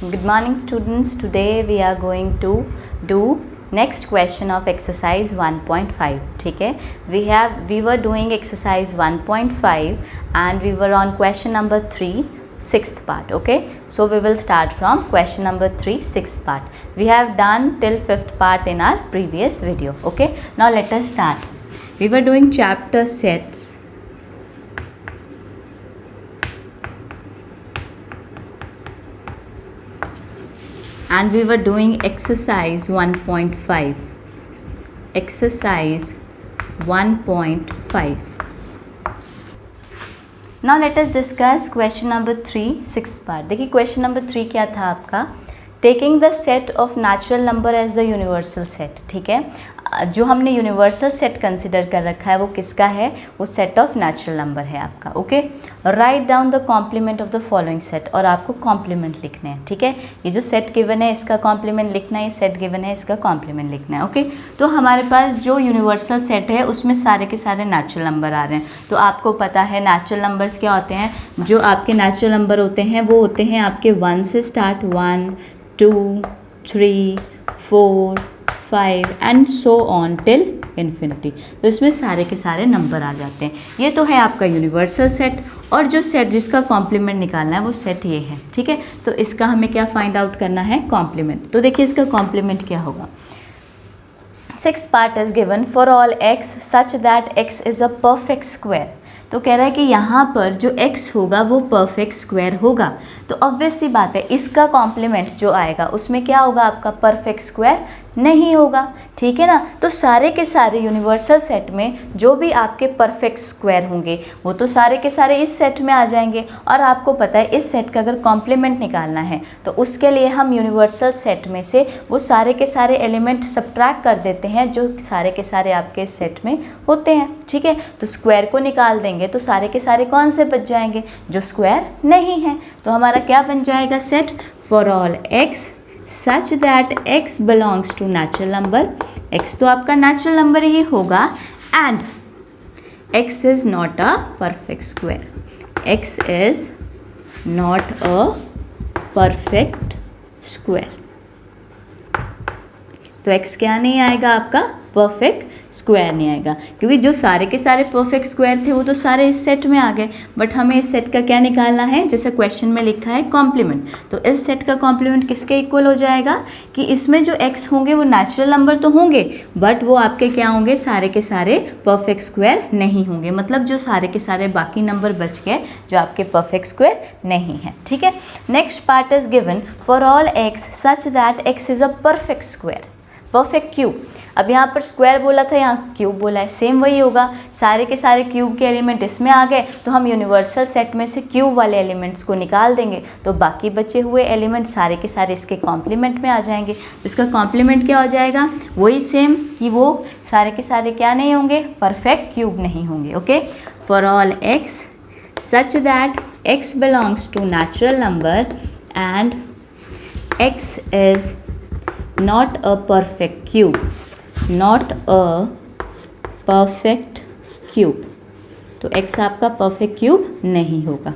Good morning students. Today we are going to do next question of exercise 1.5. ठीक है, we were doing exercise 1.5 and we were on question number 3 sixth part. Okay, so we will start from question number 3 sixth part. We have done till fifth part in our previous video. Okay, now let us start. We were doing chapter sets. And we were doing exercise 1.5. Exercise 1.5. Now let us discuss question number 3 sixth part. देखिए question number 3 क्या था आपका, taking the set of natural number as the universal set. ठीक है, जो हमने universal set consider कर रखा है वो किसका है, वो सेट ऑफ नेचुरल नंबर है आपका. Okay, write down the complement of the following set, और आपको कॉम्प्लीमेंट लिखने हैं. ठीक है, ये जो सेट गिवन है इसका कॉम्प्लीमेंट लिखना है, ये सेट गिवन है इसका कॉम्प्लीमेंट लिखना है. ओके, तो हमारे पास जो यूनिवर्सल सेट है उसमें सारे के सारे नेचुरल नंबर आ रहे हैं. तो आपको पता है नेचुरल नंबर्स क्या होते हैं, जो आपके नेचुरल नंबर होते हैं वो होते हैं आपके 1 से start, 1 2 3 4 5 and so on till infinity. तो इसमें सारे के सारे नंबर आ जाते हैं. ये तो है आपका यूनिवर्सल सेट, और जो सेट जिसका कॉम्प्लीमेंट निकालना है वो सेट ये है. ठीक है, तो इसका हमें क्या फाइंड आउट करना है, कॉम्प्लीमेंट. तो देखिए इसका कॉम्प्लीमेंट क्या होगा. Sixth part is given for all x such that x is a perfect square. तो कह रहा है कि यहाँ पर जो x होगा वो परफेक्ट स्क्वायर होगा. तो ऑब्वियस सी बात है इसका कॉम्प्लीमेंट जो आएगा उसमें क्या होगा, आपका परफेक्ट स्क्वायर नहीं होगा. ठीक है ना, तो सारे के सारे यूनिवर्सल सेट में जो भी आपके परफेक्ट स्क्वायर होंगे वो तो सारे के सारे इस सेट में आ जाएंगे. और आपको पता है इस सेट का अगर कॉम्प्लीमेंट निकालना है तो उसके लिए हम यूनिवर्सल सेट में से वो सारे के सारे एलिमेंट सब्ट्रैक्ट कर देते हैं जो सारे के सारे आपके सेट में होते हैं. ठीक है, तो स्क्वायर को निकाल देंगे तो सारे के सारे कौन से बच जाएंगे, जो स्क्वायर नहीं है. तो हमारा क्या बन जाएगा, set for all x such that x belongs to natural number. x तो आपका नेचुरल नंबर ही होगा and x is not a perfect square. x is not a perfect square. तो x क्या नहीं आएगा, आपका परफेक्ट स्क्वायर नहीं आएगा, क्योंकि जो सारे के सारे परफेक्ट स्क्वायर थे वो तो सारे इस सेट में आ गए. बट हमें इस सेट का क्या निकालना है, जैसे क्वेश्चन में लिखा है कॉम्प्लीमेंट. तो इस सेट का कॉम्प्लीमेंट किसके इक्वल हो जाएगा कि इसमें जो x होंगे वो नेचुरल नंबर तो होंगे बट वो आपके क्या होंगे, सारे के सारे परफेक्ट स्क्वायर नहीं होंगे. मतलब जो सारे के सारे बाकी नंबर बच गए जो आपके परफेक्ट स्क्वायर नहीं है. ठीक है, next part is given for all x such that x is a perfect square, perfect cube. अब यहाँ पर स्क्वायर बोला था, यहाँ क्यूब बोला है, सेम वही होगा. सारे के सारे क्यूब के एलिमेंट इसमें आ गए तो हम यूनिवर्सल सेट में से क्यूब वाले एलिमेंट्स को निकाल देंगे तो बाकी बचे हुए एलिमेंट सारे के सारे इसके कॉम्प्लीमेंट में आ जाएंगे. तो इसका कॉम्प्लीमेंट क्या हो जाएगा, वही सेम कि वो सारे के सारे क्या नहीं होंगे, परफेक्ट क्यूब नहीं होंगे. Okay, for all x such that x belongs to natural number and x is not a perfect cube, not a perfect cube. तो x आपका perfect cube नहीं होगा.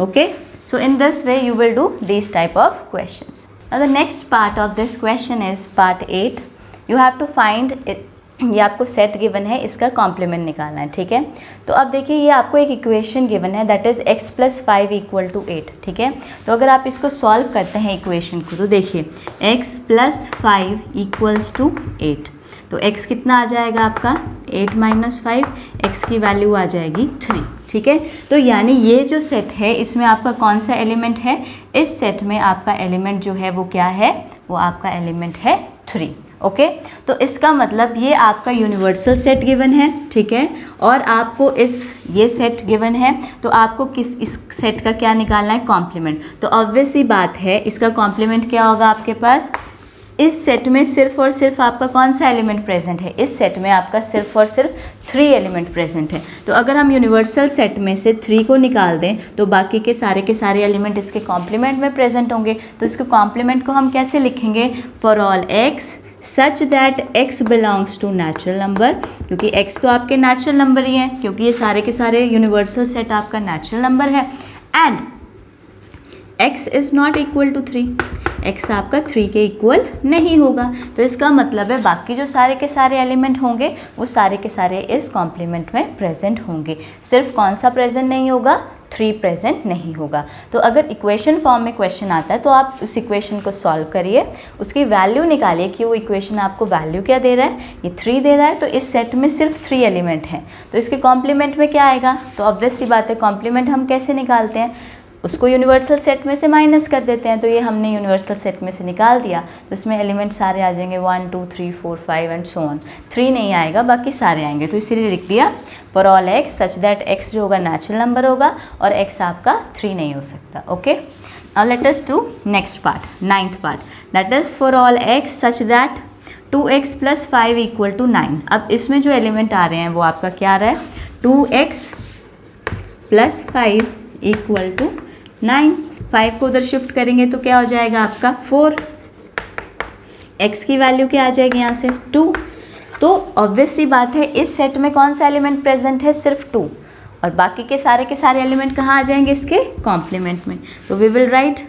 Okay, so in this way you will do these type of questions. Now the next part of this question is part 8. You have to find it. ये आपको set given है, इसका complement निकालना है. ठीक है, तो अब देखिए ये आपको एक इक्वेशन गिवन है दैट इज़ x + 5 = 8. ठीक है, तो अगर आप इसको सॉल्व करते हैं इक्वेशन को तो देखिए x + 5 = 8. तो x कितना आ जाएगा आपका, 8 - 5, x की वैल्यू आ जाएगी 3. ठीक है, तो यानी ये जो सेट है इसमें आपका कौन सा एलिमेंट है, इस सेट में आपका एलिमेंट जो है वो क्या है, वो आपका एलिमेंट है 3. ओके, तो इसका मतलब ये आपका यूनिवर्सल सेट गिवन है. ठीक है, और आपको ये सेट गिवन है तो आपको इस सेट का क्या निकालना है, कॉम्प्लीमेंट. तो ऑब्वियस सी बात है इसका कॉम्प्लीमेंट क्या होगा आपके पास, इस सेट में सिर्फ और सिर्फ आपका कौन सा एलिमेंट प्रेजेंट है, इस सेट में आपका सिर्फ और सिर्फ 3 एलिमेंट प्रेजेंट है. तो अगर हम यूनिवर्सल सेट में से 3 को निकाल दें तो बाकी के सारे एलिमेंट इसके कॉम्प्लीमेंट में प्रेजेंट होंगे. तो इसके कॉम्प्लीमेंट को हम कैसे लिखेंगे, for all x such that x belongs to natural number, क्योंकि x तो आपके नेचुरल नंबर ही हैं, क्योंकि ये सारे के सारे यूनिवर्सल सेट आपका नेचुरल नंबर है. And x is not equal to 3, x आपका 3 के इक्वल नहीं होगा। तो इसका मतलब है बाकी जो सारे के सारे एलिमेंट होंगे वो सारे के सारे इस कॉम्प्लीमेंट में प्रेजेंट होंगे। सिर्फ कौन सा प्रेजेंट नहीं होगा, 3 प्रेजेंट नहीं होगा। तो अगर इक्वेशन फॉर्म में क्वेश्चन आता है तो आप उस इक्वेशन को सॉल्व करिए, उसकी वैल्यू निकालिए कि वो इक्वेशन आपको वैल्यू क्या दे रहा है, ये 3 दे रहा है। तो इस सेट में सिर्फ 3 एलिमेंट हैं, तो इसके कॉम्प्लीमेंट में क्या आएगा। तो ऑब्वियस सी बात है कॉम्प्लीमेंट हम कैसे निकालते हैं, उसको यूनिवर्सल सेट में से माइनस कर देते हैं। तो ये हमने यूनिवर्सल सेट में से निकाल दिया, तो इसमें एलिमेंट सारे आ जाएंगे 1 2 3 4 5 एंड सो ऑन। 3 नहीं आएगा, बाकी सारे आएंगे। तो इसीलिए लिख दिया for all x such that x जो होगा नेचुरल नंबर होगा और एक्स आपका 3 नहीं हो सकता। Okay, now let us do next part, 9th part, that is for all x such that 2x + 5 equal to 9। अब इसमें जो एलिमेंट आ रहे हैं वो आपका क्या आ रहा है, 2x + 5 इक्वल टू 9। 5 को उधर शिफ्ट करेंगे तो क्या हो जाएगा आपका 4। x की वैल्यू क्या आ जाएगी यहाँ से 2। तो ऑब्वियस सी बात है इस सेट में कौन सा एलिमेंट प्रेजेंट है, सिर्फ 2, और बाकी के सारे एलिमेंट कहाँ आ जाएंगे, इसके कॉम्प्लीमेंट में। तो we will write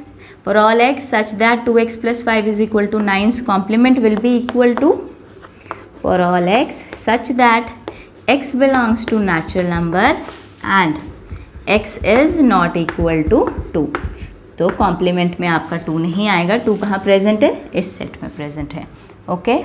for all x such that 2x + 5 is equal to 9's complement will be equal to for all x such that x belongs to natural number and x is not equal to 2। तो complement में आपका 2 नहीं आएगा, 2 कहाँ present है, इस set में present है। Okay,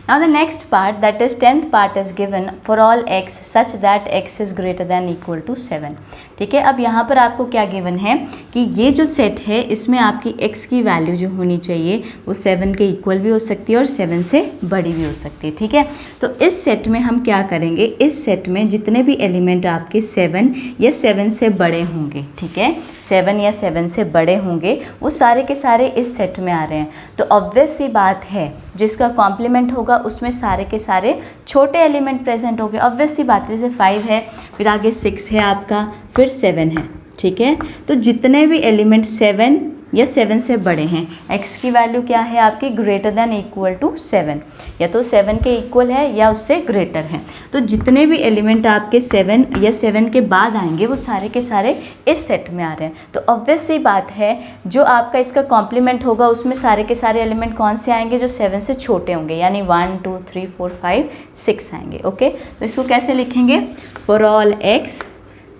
now the next part that is 10th part is given for all x such that x is greater than equal to 7। ठीक है, अब यहाँ पर आपको क्या गिवन है कि ये जो सेट है इसमें आपकी x की वैल्यू जो होनी चाहिए वो 7 के इक्वल भी हो सकती है और 7 से बड़ी भी हो सकती है। ठीक है, तो इस सेट में हम क्या करेंगे, इस सेट में जितने भी एलिमेंट आपके 7 या 7 से बड़े होंगे, ठीक है, 7 या 7 से बड़े होंगे वो सारे के सारे इस सेट में आ रहे हैं। तो ऑब्वियस सी बात है जिसका कॉम्प्लीमेंट होगा उसमें सारे के सारे छोटे एलिमेंट प्रेजेंट होंगे। ऑब्वियस सी बात है, जैसे 5 है, फिर आगे 6 है आपका, फिर 7 है। ठीक है, तो जितने भी एलिमेंट 7 या 7 से बड़े हैं, x की वैल्यू क्या है आपकी ग्रेटर दैन इक्वल टू 7, या तो 7 के इक्वल है या उससे ग्रेटर है। तो जितने भी एलिमेंट आपके 7 या 7 के बाद आएंगे वो सारे के सारे इस सेट में आ रहे हैं। तो ऑब्वियस सी बात है जो आपका इसका कॉम्प्लीमेंट होगा उसमें सारे के सारे एलिमेंट कौन से आएंगे, जो 7 से छोटे होंगे, यानी 1 2 3 4 5 6 आएंगे। ओके, तो इसको कैसे लिखेंगे, for all x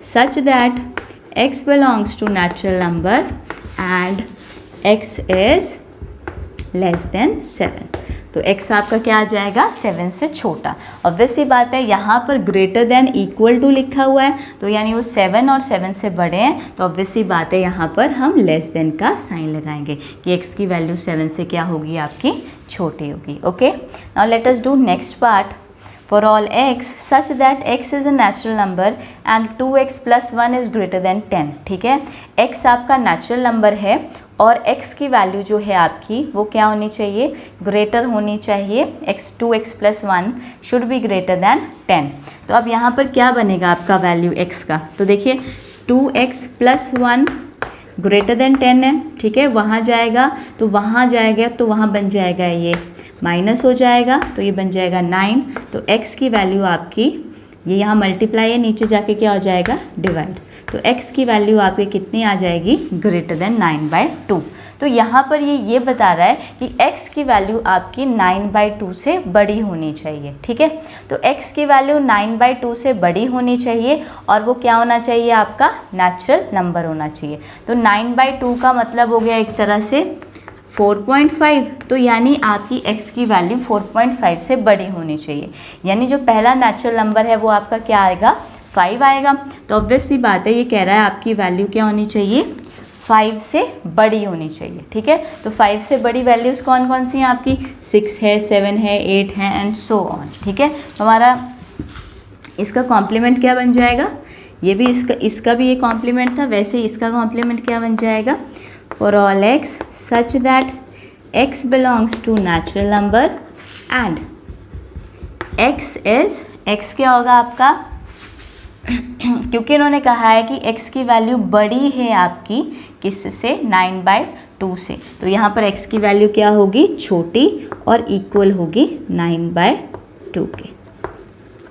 such that x belongs to natural number and x is less than 7। तो x आपका क्या आ जाएगा, 7 से छोटा। ऑब्वियस सी बात है यहाँ पर ग्रेटर देन इक्वल टू लिखा हुआ है, तो यानी वो 7 और 7 से बड़े हैं। तो ऑब्वियस सी बात है यहाँ पर हम लेस देन का साइन लगाएंगे कि x की वैल्यू 7 से क्या होगी आपकी, छोटी होगी। Okay, now let us do next part for all x such that x is a natural number and 2x + 1 is greater than 10। ठीक है, x आपका नेचुरल नंबर है और x की वैल्यू जो है आपकी वो क्या होनी चाहिए, ग्रेटर होनी चाहिए। 2x + 1 should be greater than 10। तो अब यहाँ पर क्या बनेगा आपका वैल्यू x का, तो देखिए 2x + 1 ग्रेटर देन 10 है। ठीक है, वहाँ जाएगा तो वहाँ जाएगा तो वहाँ बन जाएगा ये माइनस हो जाएगा, तो ये बन जाएगा 9। तो x की वैल्यू आपकी, ये यहाँ मल्टीप्लाई है, नीचे जाके क्या हो जाएगा डिवाइड, तो x की वैल्यू आपकी कितनी आ जाएगी, ग्रेटर देन 9/2। तो यहाँ पर ये बता रहा है कि x की वैल्यू आपकी 9/2 से बड़ी होनी चाहिए। ठीक है, तो x की वैल्यू 9/2 से बड़ी होनी चाहिए और वो क्या होना चाहिए, आपका नेचुरल नंबर होना चाहिए। तो 9/2 का मतलब हो गया एक तरह से 4.5, तो यानी आपकी x की वैल्यू 4.5 से बड़ी होनी चाहिए, यानी जो पहला नेचुरल नंबर है वो आपका क्या आएगा, 5 आएगा। तो ऑब्वियस सी बात है ये कह रहा है आपकी वैल्यू क्या होनी चाहिए, 5 से बड़ी होनी चाहिए। ठीक है, तो 5 से बड़ी वैल्यूज़ कौन कौन सी हैं आपकी, 6 है, 7 है, 8 है एंड सो ऑन। ठीक है, तो हमारा इसका कॉम्प्लीमेंट क्या बन जाएगा, ये भी इसका भी ये कॉम्प्लीमेंट था, वैसे इसका कॉम्प्लीमेंट क्या बन जाएगा, for all x such that x belongs to natural number and x क्या होगा आपका क्योंकि इन्होंने कहा है कि x की वैल्यू बड़ी है आपकी किससे, 9/2 से, तो यहाँ पर x की वैल्यू क्या होगी, छोटी और इक्वल होगी 9/2 के।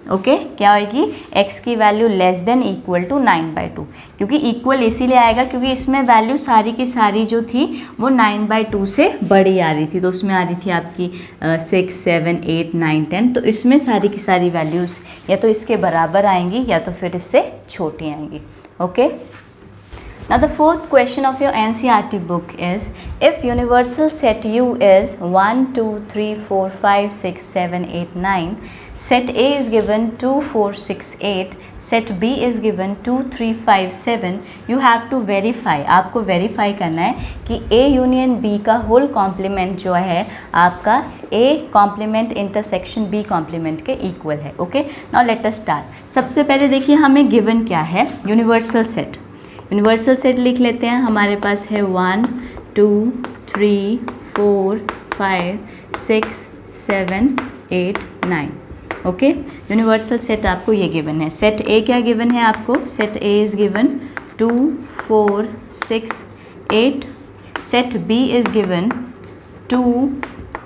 ओके क्या होगी, x की value less than equal to 9/2, क्योंकि इक्वल इसीलिए आएगा क्योंकि इसमें वैल्यू सारी की सारी जो थी वो 9/2 से बड़ी आ रही थी, तो उसमें आ रही थी आपकी 6, 7, 8, 9, 10, तो इसमें सारी की सारी वैल्यूज़ या तो इसके बराबर आएंगी या तो फिर इससे छोटी आएंगी। Okay Now the fourth question of your NCERT book is, if universal set U is 1, 2, 3, 4, 5, 6, 7, 8, 9, set A is given 2, 4, 6, 8, set B is given 2, 3, 5, 7, you have to verify, आपको verify करना है कि A यूनियन B का whole complement जो है आपका A complement intersection B complement के equal है। Okay now let us start. सबसे पहले देखिए हमें गिवन क्या है, यूनिवर्सल सेट। यूनिवर्सल सेट लिख लेते हैं, हमारे पास है 1, 2, 3, 4, 5, 6, 7, 8, 9। ओके यूनिवर्सल सेट आपको ये गिवन है। सेट ए क्या गिवन है आपको, set A is given 2, 4, 6, 8, set B is given 2,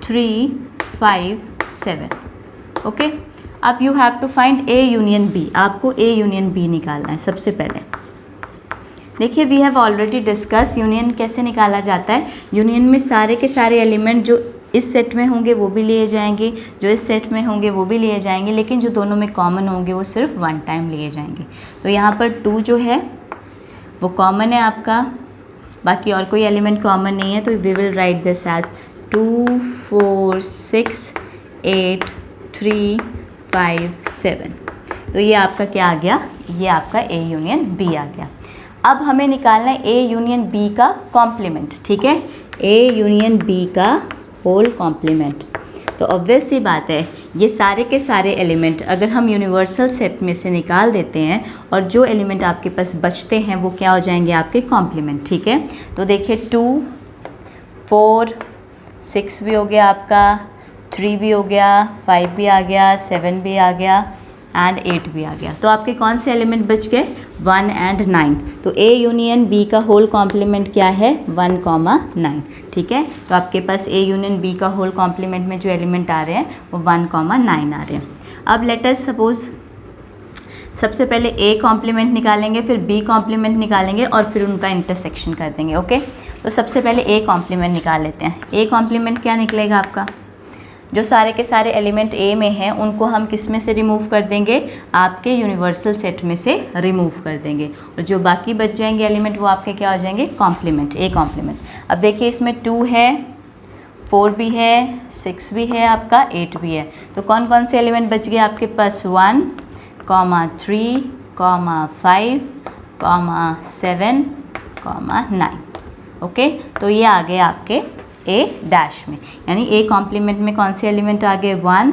3, 5, 7। Okay अब you have to find A union B, आपको ए यूनियन बी निकालना है। सबसे पहले देखिए we have already discuss union कैसे निकाला जाता है। यूनियन में सारे के सारे एलिमेंट जो इस सेट में होंगे वो भी लिए जाएंगे, जो इस सेट में होंगे वो भी लिए जाएंगे, लेकिन जो दोनों में कॉमन होंगे वो सिर्फ वन टाइम लिए जाएंगे। तो यहाँ पर 2 जो है वो कॉमन है आपका, बाकी और कोई एलिमेंट कॉमन नहीं है, तो we will write this as 2, 4, 6, 8, 3, 5, 7। तो ये आपका क्या आ गया, ये आपका ए यूनियन बी आ गया। अब हमें निकालना है ए यूनियन बी का कॉम्प्लीमेंट, ठीक है, ए यूनियन बी का होल कॉम्प्लीमेंट। तो ऑब्वियस सी बात है ये सारे के सारे एलिमेंट अगर हम यूनिवर्सल सेट में से निकाल देते हैं और जो एलिमेंट आपके पास बचते हैं वो क्या हो जाएंगे, आपके कॉम्प्लीमेंट। ठीक है तो देखिए 2, 4, 6 भी हो गया आपका, 3 भी हो गया, 5 भी आ गया, 7 भी आ गया एंड 8 भी आ गया। तो आपके कौन से एलिमेंट बच गए, 1 एंड 9। तो ए यूनियन बी का होल कॉम्प्लीमेंट क्या है, 1, 9। ठीक है तो आपके पास ए यूनियन बी का होल कॉम्प्लीमेंट में जो एलिमेंट आ रहे हैं वो 1, 9 आ रहे हैं। अब लेट अस सपोज सबसे पहले ए कॉम्प्लीमेंट निकालेंगे, फिर बी कॉम्प्लीमेंट निकालेंगे और फिर उनका इंटरसेक्शन कर देंगे। ओके तो सबसे पहले ए कॉम्प्लीमेंट निकाल लेते हैं। ए कॉम्प्लीमेंट क्या निकलेगा आपका, जो सारे के सारे एलिमेंट ए में हैं उनको हम किस में से रिमूव कर देंगे, आपके यूनिवर्सल सेट में से रिमूव कर देंगे, और जो बाकी बच जाएंगे एलिमेंट वो आपके क्या हो जाएंगे, कॉम्प्लीमेंट, ए कॉम्प्लीमेंट। अब देखिए इसमें 2 है, 4 भी है, 6 भी है, आपका 8 भी है। तो कौन कौन से एलिमेंट बच गए आपके पास, 1, 3, 5, 7, 9। ओके तो ये आ गए आपके ए डैश में, यानी ए कॉम्प्लीमेंट में कौन से एलिमेंट आ गए, 1,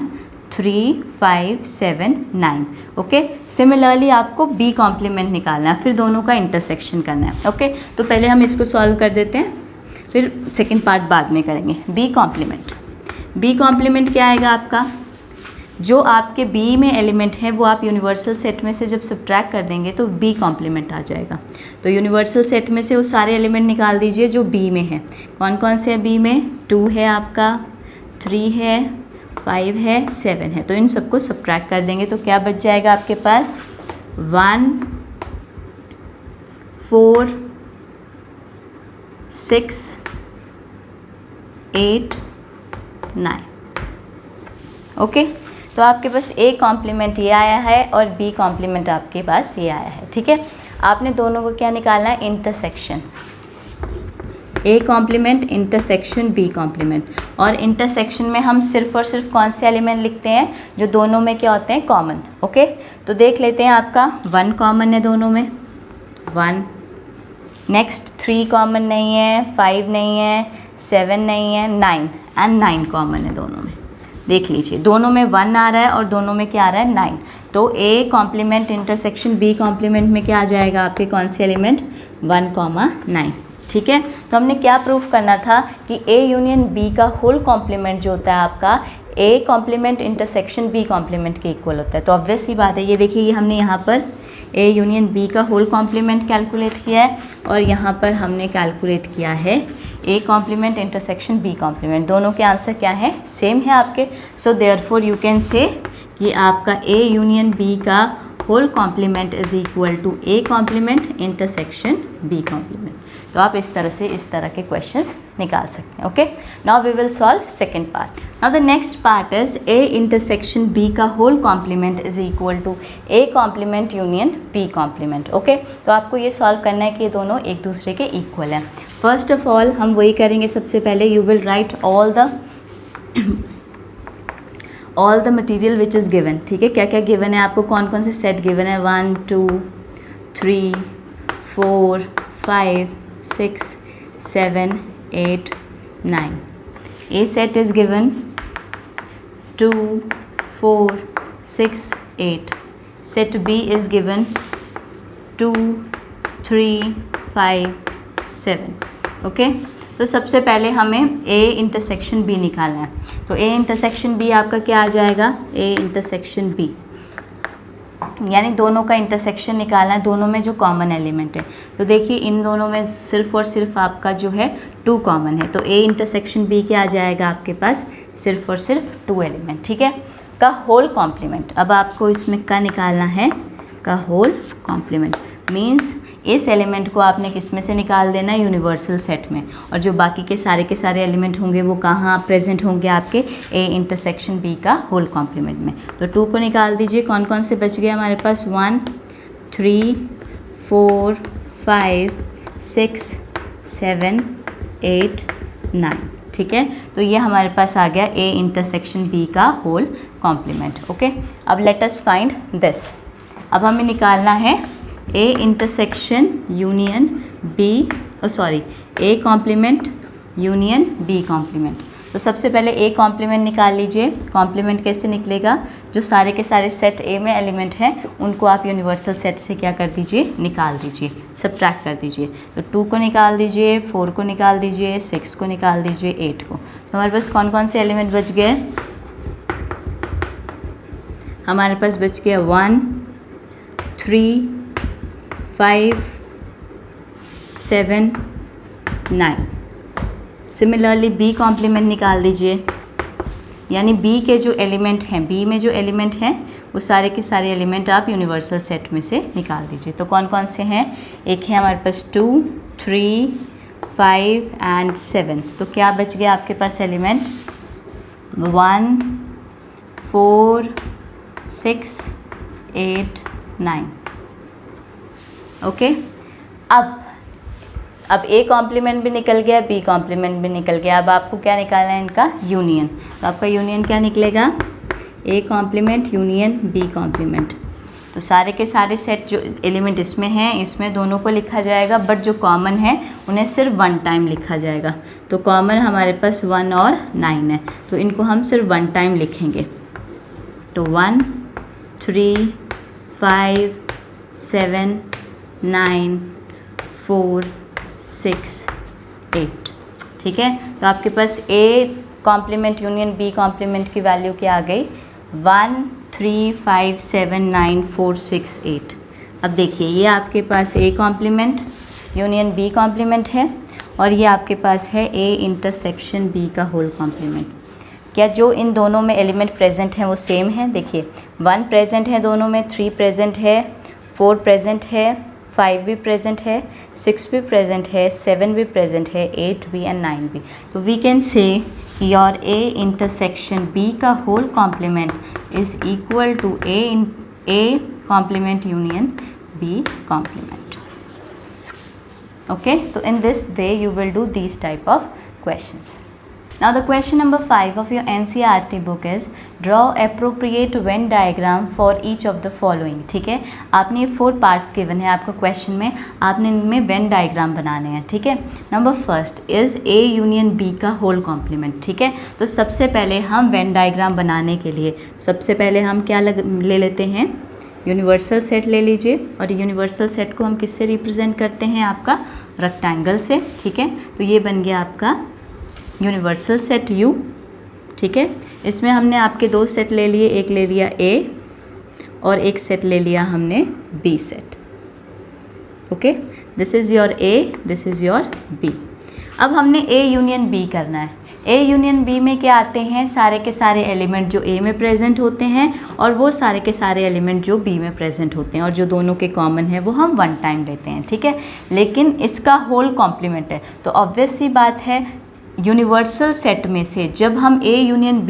3, 5, 7, 9। ओके सिमिलरली आपको बी कॉम्प्लीमेंट निकालना है, फिर दोनों का इंटरसेक्शन करना है। ओके तो पहले हम इसको सॉल्व कर देते हैं, फिर सेकंड पार्ट बाद में करेंगे। बी कॉम्प्लीमेंट, बी कॉम्प्लीमेंट क्या आएगा आपका, जो आपके बी में एलिमेंट है वो आप यूनिवर्सल सेट में से जब सब्ट्रैक्ट कर देंगे तो बी कॉम्प्लीमेंट आ जाएगा। तो यूनिवर्सल सेट में से वो सारे एलिमेंट निकाल दीजिए जो बी में है। कौन कौन से है बी में, 2 है आपका, 3 है, 5 है, 7 है। तो इन सबको सब्ट्रैक्ट कर देंगे तो क्या बच जाएगा आपके पास, 1, 4, 6, 8, 9। ओके तो आपके पास ए कॉम्प्लीमेंट ये आया है और बी कॉम्प्लीमेंट आपके पास ये आया है। ठीक है आपने दोनों को क्या निकालना है, intersection, A complement intersection B complement. और इंटरसेक्शन में हम सिर्फ और सिर्फ कौन से एलिमेंट लिखते हैं, जो दोनों में क्या होते हैं, कॉमन। ओके तो देख लेते हैं, आपका 1 कॉमन है दोनों में, 1, नेक्स्ट 3 कॉमन नहीं है, 5 नहीं है, 7 नहीं है, 9 एंड 9 कॉमन है दोनों में। देख लीजिए दोनों में 1 आ रहा है और दोनों में क्या आ रहा है, 9। तो A complement intersection B complement में क्या आ जाएगा आपके कौन से एलिमेंट, 1, 9। ठीक है तो हमने क्या प्रूफ करना था कि ए यूनियन बी का होल कॉम्प्लीमेंट जो होता है आपका A complement intersection B complement के इक्वल होता है। तो ऑब्वियस सी बात है, ये देखिए ये हमने यहाँ पर ए यूनियन बी का होल कॉम्प्लीमेंट कैलकुलेट किया है और यहाँ पर हमने कैलकुलेट किया है A complement intersection B complement. दोनों के आंसर क्या है, सेम है आपके। So therefore you can say कि आपका A यूनियन B का whole complement is equal to A complement intersection B complement. तो आप इस तरह के क्वेश्चंस निकाल सकते हैं। Okay, now we will solve second part. Now the next part is A intersection B का whole complement is equal to A complement union B complement. Okay, तो आपको ये सॉल्व करना है कि ये दोनों एक दूसरे के इक्वल हैं। फर्स्ट ऑफ ऑल हम वही करेंगे, सबसे पहले you will write all the material which is given. ठीक है, क्या क्या गिवन है आपको, कौन कौन से सेट गिवन है, 1 2 3 4 5 6 7 8 9। A set is given 2 4 6 8। Set B is given 2 3 5 7। Okay, तो सबसे पहले हमें A इंटरसेक्शन B निकालना है। तो A इंटरसेक्शन B आपका क्या आ जाएगा, A इंटरसेक्शन B यानी दोनों का इंटरसेक्शन निकालना है, दोनों में जो कॉमन एलिमेंट है। तो देखिए इन दोनों में सिर्फ और सिर्फ आपका जो है 2 कॉमन है, तो A इंटरसेक्शन B क्या आ जाएगा आपके पास, सिर्फ और सिर्फ 2 एलिमेंट। ठीक है, का होल कॉम्प्लीमेंट। अब आपको इसमें का निकालना है, का होल कॉम्प्लीमेंट मीन्स इस एलिमेंट को आपने किस में से निकाल देना है, यूनिवर्सल सेट में, और जो बाकी के सारे एलिमेंट होंगे वो कहाँ प्रेजेंट होंगे, आपके A इंटरसेक्शन B का होल कॉम्प्लीमेंट में। तो 2 को निकाल दीजिए, कौन कौन से बच गए हमारे पास, 1 3 4 5 6 7 8 9। ठीक है, तो ये हमारे पास आ गया A इंटरसेक्शन B का होल कॉम्प्लीमेंट। ओके, अब लेट अस फाइंड दिस। अब हमें निकालना है A intersection union B, A complement union B complement. तो सबसे पहले A कॉम्प्लीमेंट निकाल लीजिए। कॉम्प्लीमेंट कैसे निकलेगा, जो सारे के सारे सेट A में एलिमेंट हैं उनको आप यूनिवर्सल सेट से क्या कर दीजिए, निकाल दीजिए, सब्ट्रैक्ट कर दीजिए। तो 2 को निकाल दीजिए, 4 को निकाल दीजिए, 6 को निकाल दीजिए, 8 को। तो हमारे पास कौन कौन से एलिमेंट बच गए, हमारे पास बच गया 1 3 5 7 9। सिमिलरली B कॉम्प्लीमेंट निकाल दीजिए, यानी B के जो एलिमेंट हैं, B में जो एलिमेंट हैं वो सारे के सारे एलिमेंट आप यूनिवर्सल सेट में से निकाल दीजिए। तो कौन कौन से हैं, एक है हमारे पास 2 3 5 एंड 7। तो क्या बच गया आपके पास एलिमेंट, 1 4 6 8 9। ओके, अब A कॉम्प्लीमेंट भी निकल गया, B कॉम्प्लीमेंट भी निकल गया। अब आपको क्या निकालना है, इनका यूनियन। तो आपका यूनियन क्या निकलेगा, A complement union B complement. तो सारे के सारे सेट जो एलिमेंट इसमें हैं, इसमें दोनों को लिखा जाएगा, बट जो कॉमन है उन्हें सिर्फ 1 टाइम लिखा जाएगा। तो कॉमन हमारे पास 1 और 9 है, तो इनको हम सिर्फ 1 टाइम लिखेंगे। तो 1 3 5 7 9 4 6 8। ठीक है, तो आपके पास A complement union B complement की वैल्यू क्या आ गई, 1 3 5 7 9 4 6 8। अब देखिए ये आपके पास A complement union B complement है, और ये आपके पास है A इंटरसेक्शन B का होल कॉम्प्लीमेंट। क्या जो इन दोनों में एलिमेंट प्रेजेंट हैं वो सेम है, देखिए 1 प्रेजेंट है दोनों में, 3 प्रेजेंट है, 4 प्रेजेंट है, 5 भी प्रेजेंट है, 6 भी प्रेजेंट है, 7 भी प्रेजेंट है, 8 भी एंड 9 भी। तो we can say your A intersection B का whole complement is equal to A complement union B complement. Okay, तो in this way you will do these type of questions. Now the question number 5 of your NCERT book is draw appropriate Venn diagram for each of the following. ठीक है, आपने ये 4 parts given है आपको question में, आपने इनमें Venn diagram बनाने हैं। ठीक है, number first is A union B का होल कॉम्प्लीमेंट। ठीक है, तो सबसे पहले हम वेन डायग्राम बनाने के लिए सबसे पहले हम क्या ले लेते हैं, यूनिवर्सल सेट ले लीजिए, और यूनिवर्सल सेट को हम किससे रिप्रेजेंट करते हैं, आपका रेक्टेंगल से। ठीक है, तो ये बन गया आपका यूनिवर्सल सेट U। ठीक है, इसमें हमने आपके 2 सेट ले लिए, एक ले लिया A और एक सेट ले लिया हमने B set. Okay, this is your A, this is your B। अब हमने A यूनियन B करना है। ए यूनियन बी में क्या आते हैं, सारे के सारे एलिमेंट जो ए में प्रेजेंट होते हैं और वो सारे के सारे एलिमेंट जो बी में प्रेजेंट होते हैं और जो दोनों के कॉमन है वो हम वन टाइम लेते हैं, ठीक है। लेकिन इसका होल कॉम्प्लीमेंट है, तो ऑब्वियस सी बात है यूनिवर्सल सेट में से जब हम ए यूनियन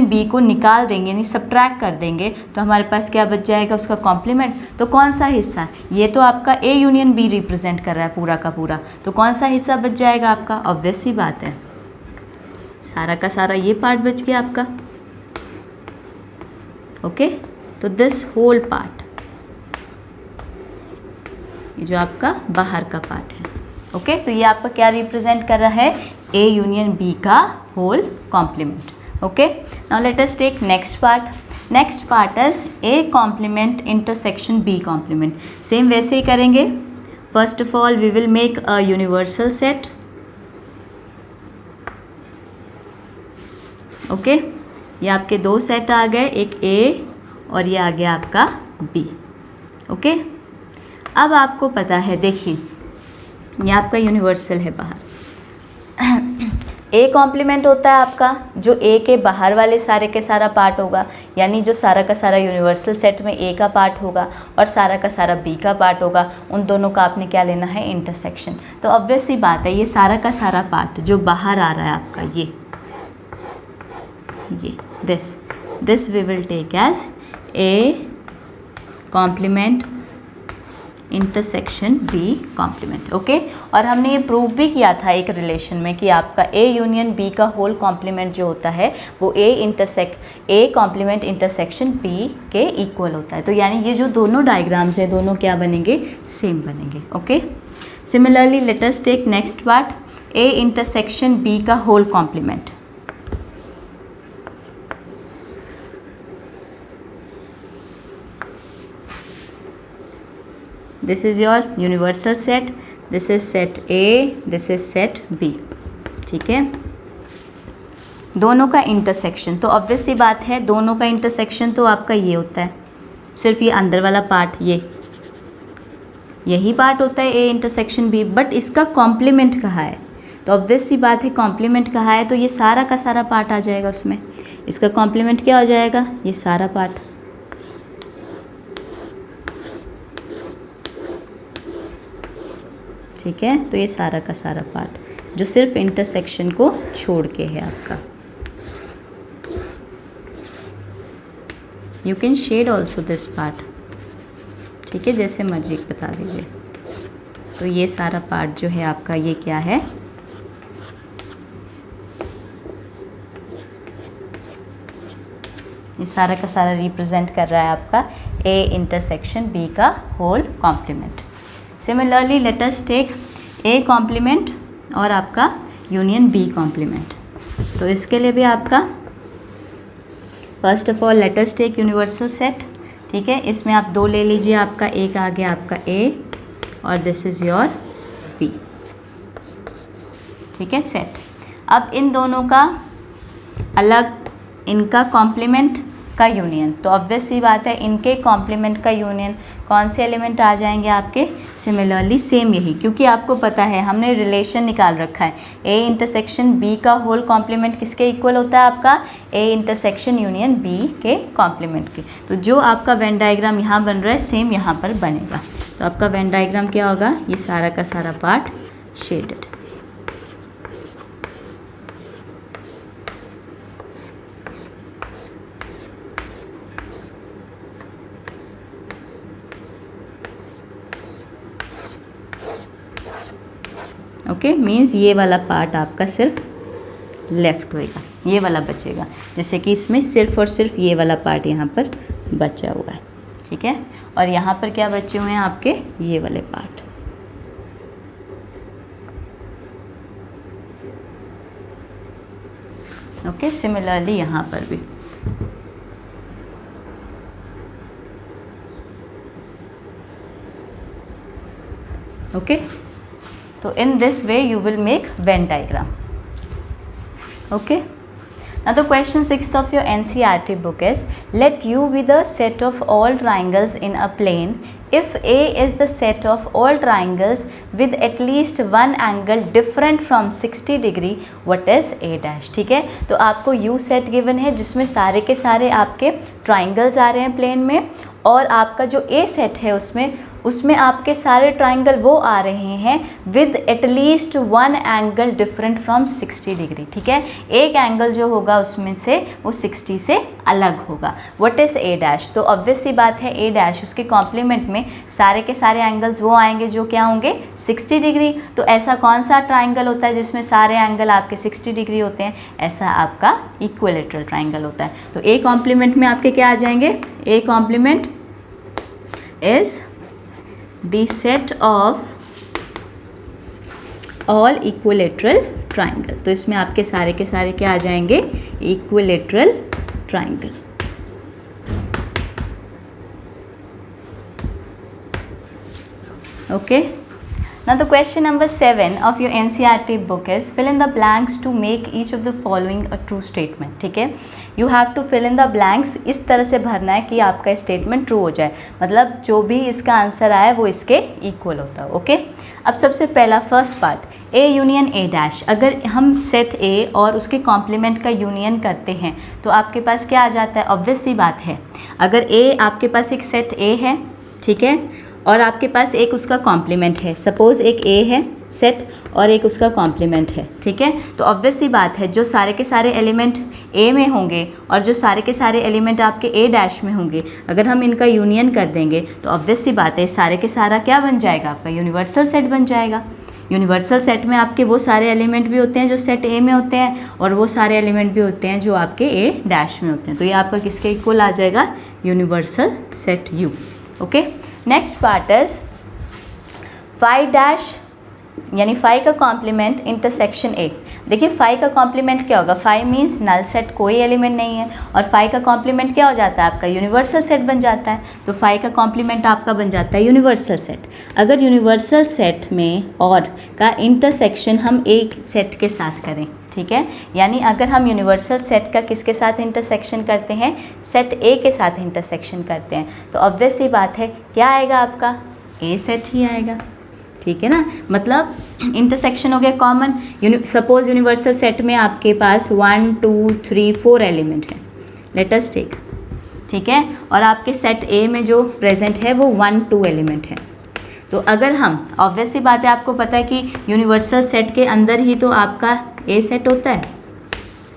बी को निकाल देंगे यानी सब्ट्रैक्ट कर देंगे तो हमारे पास क्या बच जाएगा, उसका कॉम्प्लीमेंट। तो कौन सा हिस्सा, ये तो आपका ए यूनियन बी रिप्रेजेंट कर रहा है पूरा का पूरा, तो कौन सा हिस्सा बच जाएगा आपका, ऑब्वियस सी बात है सारा का सारा ये पार्ट बच गया आपका। ओके, तो दिस होल पार्ट, ये जो आपका बाहर का पार्ट है। ओके, तो ये आपका क्या रिप्रेजेंट कर रहा है, ए यूनियन बी का whole complement. Okay, now let us take next part. Next part is A complement intersection B complement. Same वैसे ही करेंगे. First of all we will make a universal set. Okay, ये आपके दो set आ गए, एक A और ये आ गया आपका B. Okay, अब आपको पता है, देखिए ये आपका यूनिवर्सल है बाहर। ए कॉम्प्लीमेंट होता है आपका जो ए के बाहर वाले सारे के सारा पार्ट होगा, यानी जो सारा का सारा यूनिवर्सल सेट में ए का पार्ट होगा और सारा का सारा बी का पार्ट होगा, उन दोनों का आपने क्या लेना है, इंटरसेक्शन। तो ऑब्वियस सी बात है ये सारा का सारा पार्ट जो बाहर आ रहा है आपका, ये this we will take as A complement intersection B complement. Okay, और हमने ये प्रूव भी किया था एक रिलेशन में कि आपका ए यूनियन बी का होल कॉम्प्लीमेंट जो होता है वो ए कॉम्प्लीमेंट इंटरसेक्शन बी के इक्वल होता है। तो यानी ये जो दोनों डायग्राम्स है दोनों क्या बनेंगे, सेम बनेंगे। Okay, similarly let us take next part, A intersection B का whole complement. This is your universal set, this is set A, this is set B, ठीक है। दोनों का इंटरसेक्शन, तो ऑब्वियस सी बात है दोनों का इंटरसेक्शन तो आपका ये होता है, सिर्फ ये अंदर वाला पार्ट, यही पार्ट होता है ए इंटरसेक्शन बी, बट इसका कॉम्प्लीमेंट कहाँ है, तो ऑब्वियस सी बात है कॉम्प्लीमेंट कहाँ है, तो ये सारा का सारा पार्ट आ जाएगा उसमें। इसका कॉम्प्लीमेंट क्या हो जाएगा, ये सारा पार्ट। ठीक है, तो ये सारा का सारा पार्ट जो सिर्फ इंटरसेक्शन को छोड़ के है आपका। You can shade also this part, ठीक है, जैसे मर्जी बता दीजिए। तो ये सारा पार्ट जो है आपका ये क्या है, ये सारा का सारा रिप्रेजेंट कर रहा है आपका ए इंटरसेक्शन बी का whole complement. Similarly let us take A complement और आपका यूनियन बी कॉम्प्लीमेंट। तो इसके लिए भी आपका first of all let us take universal set, ठीक है, इसमें आप दो ले लीजिए, आपका एक आ गया आपका ए और दिस इज़ योर बी, ठीक है, सेट। अब इन दोनों का अलग, इनका कॉम्प्लीमेंट का यूनियन, तो ऑब्वियस सी बात है इनके कॉम्प्लीमेंट का यूनियन कौन से एलिमेंट आ जाएंगे आपके, सिमिलरली सेम यही, क्योंकि आपको पता है हमने रिलेशन निकाल रखा है ए इंटरसेक्शन बी का होल कॉम्प्लीमेंट किसके इक्वल होता है आपका, ए इंटरसेक्शन यूनियन बी के कॉम्प्लीमेंट के। तो जो आपका वेन डायग्राम यहाँ बन रहा है सेम यहाँ पर बनेगा। तो आपका वेन डायग्राम क्या होगा, ये सारा का सारा पार्ट शेडेड। ओके, मीन्स ये वाला पार्ट आपका सिर्फ लेफ्ट होएगा, ये वाला बचेगा, जैसे कि इसमें सिर्फ और सिर्फ ये वाला पार्ट यहाँ पर बचा हुआ है, ठीक है, और यहाँ पर क्या बचे हुए हैं आपके, ये वाले पार्ट। ओके, सिमिलरली यहाँ पर भी। Okay, so in this way you will make Venn diagram. Okay, now the question 6th of your NCERT book is, let U be the set of all triangles in a plane if A is the set of all triangles with at least one angle different from 60 degree, what is A dash? ठीक है, तो आपको U set given है जिसमें सारे के सारे आपके ट्राइंगल्स आ रहे हैं प्लेन में, और आपका जो A सेट है उसमें आपके सारे ट्राइंगल वो आ रहे हैं with at least one angle different from 60 degree. ठीक है, एक एंगल जो होगा उसमें से वो 60 से अलग होगा। What is a dash? तो ऑब्वियस सी बात है ए डैश उसके कॉम्प्लीमेंट में सारे के सारे एंगल्स वो आएंगे जो क्या होंगे 60 डिग्री। तो ऐसा कौन सा ट्राइंगल होता है जिसमें सारे एंगल आपके 60 डिग्री होते हैं? ऐसा आपका इक्विलेटरल ट्राइंगल होता है। तो ए कॉम्प्लीमेंट में आपके क्या आ जाएंगे? A complement is the set of all equilateral triangle। तो इसमें आपके सारे के सारे क्या आ जाएंगे? equilateral triangle। okay, now the question number 7 of your NCERT book is fill in the blanks to make each of the following a true statement। ठीक है, you have to fill in the blanks, इस तरह से भरना है कि आपका statement true हो जाए, मतलब जो भी इसका आंसर आए वो इसके इक्वल होता है। ओके, अब सबसे पहला first part A union A dash. अगर हम सेट ए और उसके कॉम्प्लीमेंट का यूनियन करते हैं तो आपके पास क्या आ जाता है? ऑब्वियस सी बात है, अगर ए आपके पास एक सेट ए है, ठीक है, और आपके पास एक उसका कॉम्प्लीमेंट है, सपोज़ एक ए है सेट और एक उसका कॉम्प्लीमेंट है, ठीक है, तो ऑब्वियस सी बात है जो सारे के सारे एलिमेंट ए में होंगे और जो सारे के सारे एलिमेंट आपके ए डैश में होंगे, अगर हम इनका यूनियन कर देंगे तो ऑब्वियस सी बात है सारे के सारा क्या बन जाएगा? आपका यूनिवर्सल सेट बन जाएगा। यूनिवर्सल सेट में आपके वो सारे एलिमेंट भी होते हैं जो सेट ए में होते हैं और वो सारे एलिमेंट भी होते हैं जो आपके ए डैश में होते हैं। तो ये आपका किसके इक्वल आ जाएगा? Universal set U. Okay, next part is phi dash, यानी फाई का कॉम्प्लीमेंट इंटरसेक्शन ए। देखिए फाई का कॉम्प्लीमेंट क्या होगा? फाई मीन्स नल सेट, कोई एलिमेंट नहीं है, और फाई का कॉम्प्लीमेंट क्या हो जाता है? आपका यूनिवर्सल सेट बन जाता है। तो फाई का कॉम्प्लीमेंट आपका बन जाता है यूनिवर्सल सेट। अगर यूनिवर्सल सेट में और का इंटरसेक्शन हम एक सेट के साथ करें, ठीक है, यानी अगर हम यूनिवर्सल सेट का किसके साथ इंटरसेक्शन करते हैं? सेट ए के साथ इंटरसेक्शन करते हैं, तो ऑब्वियस सी बात है क्या आएगा? आपका ए सेट ही आएगा। ठीक है ना, मतलब इंटरसेक्शन हो गया कॉमन। सपोज यूनिवर्सल सेट में आपके पास 1 2 3 4 एलिमेंट है, लेट अस टेक, ठीक है, और आपके सेट ए में जो प्रेजेंट है वो 1 2 एलिमेंट है। तो अगर हम, ऑब्वियस सी बात है आपको पता है कि यूनिवर्सल सेट के अंदर ही तो आपका ए सेट होता है,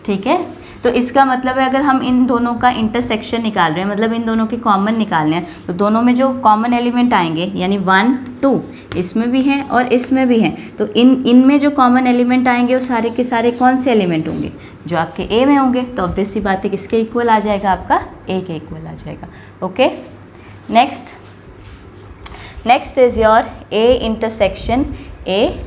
ठीक है, तो इसका मतलब है अगर हम इन दोनों का इंटरसेक्शन निकाल रहे हैं, मतलब इन दोनों के कॉमन निकालने हैं, तो दोनों में जो कॉमन एलिमेंट आएंगे यानी 1 2 इसमें भी हैं और इसमें भी हैं, तो इनमें जो कॉमन एलिमेंट आएंगे वो सारे के सारे कौन से एलिमेंट होंगे? जो आपके ए में होंगे। तो ऑब्वियस सी बात है किसके इक्वल आ जाएगा? आपका ए के इक्वल आ जाएगा। Okay, next is your A intersection A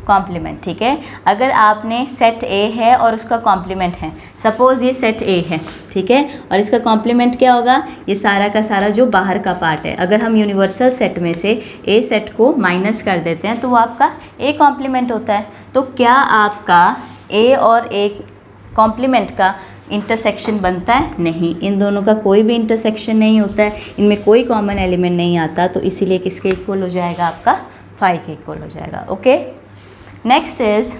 complement. ठीक है, अगर आपने सेट ए है और उसका कॉम्प्लीमेंट है, सपोज़ ये सेट ए है, ठीक है, और इसका कॉम्प्लीमेंट क्या होगा? ये सारा का सारा जो बाहर का पार्ट है। अगर हम यूनिवर्सल सेट में से ए सेट को माइनस कर देते हैं तो वो आपका ए कॉम्प्लीमेंट होता है। तो क्या आपका ए और ए कॉम्प्लीमेंट का इंटरसेक्शन बनता है? नहीं, इन दोनों का कोई भी इंटरसेक्शन नहीं होता है, इनमें कोई कॉमन एलिमेंट नहीं आता, तो इसीलिए किसके इक्वल हो जाएगा? आपका फाई के इक्वल हो जाएगा। ओके, नेक्स्ट इज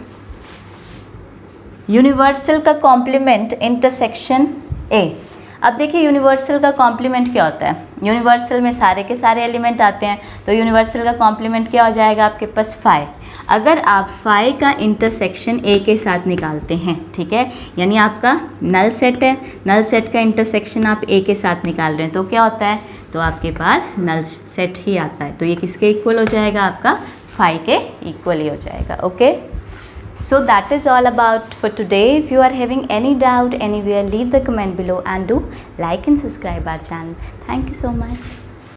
यूनिवर्सल का कॉम्प्लीमेंट इंटरसेक्शन ए। अब देखिए यूनिवर्सल का कॉम्प्लीमेंट क्या होता है? यूनिवर्सल में सारे के सारे एलिमेंट आते हैं, तो यूनिवर्सल का कॉम्प्लीमेंट क्या हो जाएगा आपके पास? फाई। अगर आप फाई का इंटरसेक्शन ए के साथ निकालते हैं, ठीक है, यानी आपका नल सेट है, नल सेट का इंटरसेक्शन आप ए के साथ निकाल रहे हैं, तो क्या होता है? तो आपके पास नल सेट ही आता है, तो ये किसके इक्वल हो जाएगा? आपका फाई के इक्वल ही हो जाएगा। Okay, so that is all about for today. If you are having any doubt anywhere, leave the comment below and do like and subscribe our channel. Thank you so much.